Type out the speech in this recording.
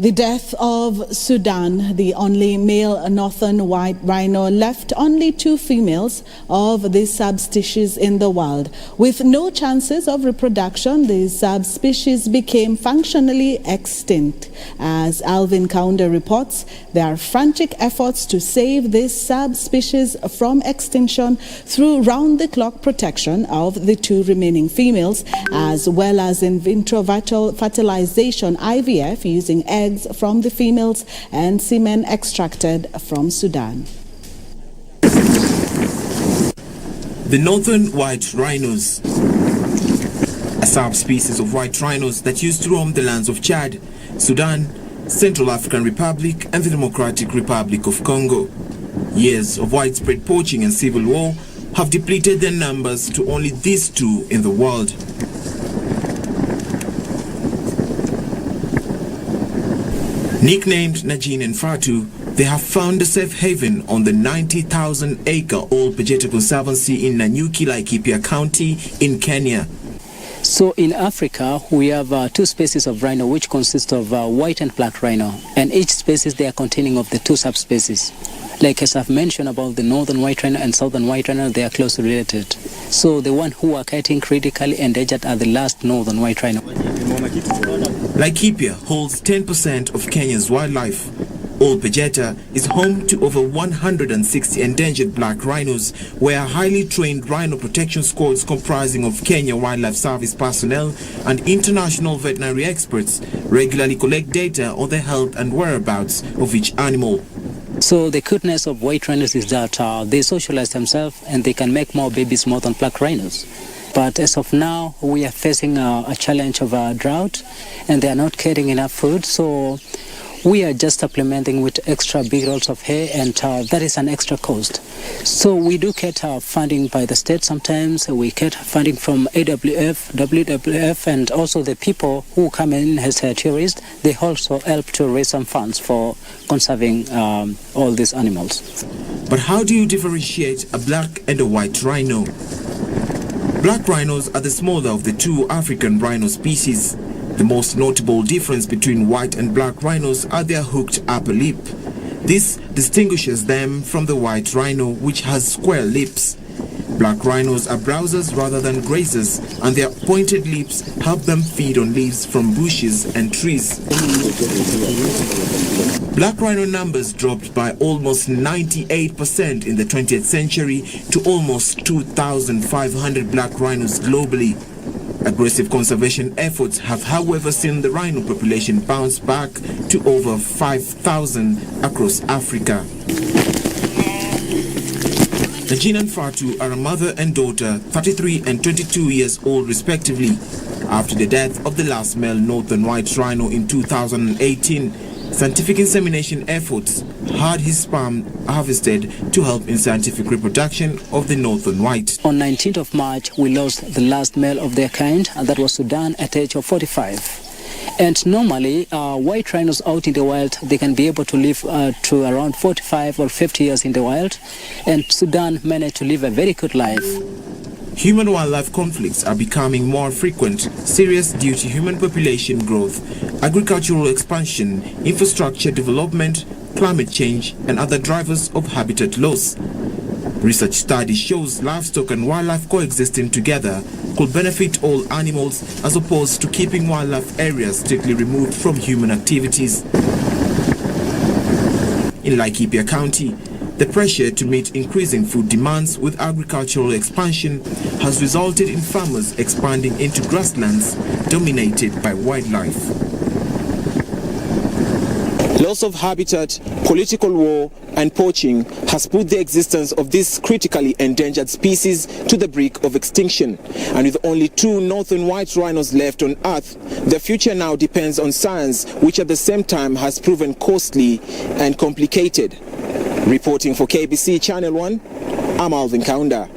The death of Sudan, the only male northern white rhino, left only 2 females of this subspecies in the wild. With no chances of reproduction, the subspecies became functionally extinct. As Alvin Kaunda reports, there are frantic efforts to save this subspecies from extinction through round-the-clock protection of the 2 remaining females, as well as in vitro fertilization (IVF) using eggs from the females and semen extracted from Sudan. The northern white rhinos, a subspecies of white rhinos that used to roam the lands of Chad, Sudan, Central African Republic and the Democratic Republic of Congo. Years of widespread poaching and civil war have depleted their numbers to only these 2 in the world. Nicknamed Najin and Fatu, they have found a safe haven on the 90,000-acre Old Pejeta Conservancy in Nanyuki, Laikipia County in Kenya. So in Africa, we have 2 species of rhino which consist of white and black rhino, and each species they are containing of the 2 subspecies. Like as I've mentioned about the northern white rhino and southern white rhino, they are closely related. So the one who are getting critically endangered are the last northern white rhino. Laikipia holds 10% of Kenya's wildlife. Old Pejeta is home to over 160 endangered black rhinos, where highly trained rhino protection squads comprising of Kenya Wildlife Service personnel and international veterinary experts regularly collect data on the health and whereabouts of each animal. So the goodness of white rhinos is that they socialize themselves and they can make more babies more than black rhinos. But as of now, we are facing a challenge of a drought and they are not getting enough food. So we are just supplementing with extra big rolls of hay, and that is an extra cost. So we do get funding by the state sometimes. We get funding from AWF, WWF, and also the people who come in as tourists. They also help to raise some funds for conserving all these animals. But how do you differentiate a black and a white rhino? Black rhinos are the smaller of the 2 African rhino species. The most notable difference between white and black rhinos are their hooked upper lip. This distinguishes them from the white rhino, which has square lips. Black rhinos are browsers rather than grazers, and their pointed lips help them feed on leaves from bushes and trees. Black rhino numbers dropped by almost 98% in the 20th century to almost 2,500 black rhinos globally. Aggressive conservation efforts have, however, seen the rhino population bounce back to over 5,000 across Africa. Najin and Fatu are a mother and daughter, 33 and 22 years old respectively. After the death of the last male northern white rhino in 2018, scientific insemination efforts had his sperm harvested to help in scientific reproduction of the northern white. On 19th of March, we lost the last male of their kind, and that was Sudan at the age of 45. And normally, white rhinos out in the wild, they can be able to live to around 45 or 50 years in the wild, and Sudan managed to live a very good life. Human-wildlife conflicts are becoming more frequent, serious due to human population growth, agricultural expansion, infrastructure development, climate change, and other drivers of habitat loss. Research study shows livestock and wildlife coexisting together could benefit all animals as opposed to keeping wildlife areas strictly removed from human activities. In Laikipia County, the pressure to meet increasing food demands with agricultural expansion has resulted in farmers expanding into grasslands dominated by wildlife. Loss of habitat, political war, and poaching has put the existence of this critically endangered species to the brink of extinction. And with only 2 northern white rhinos left on Earth, the future now depends on science, which at the same time has proven costly and complicated. Reporting for KBC Channel 1, I'm Alvin Kaunda.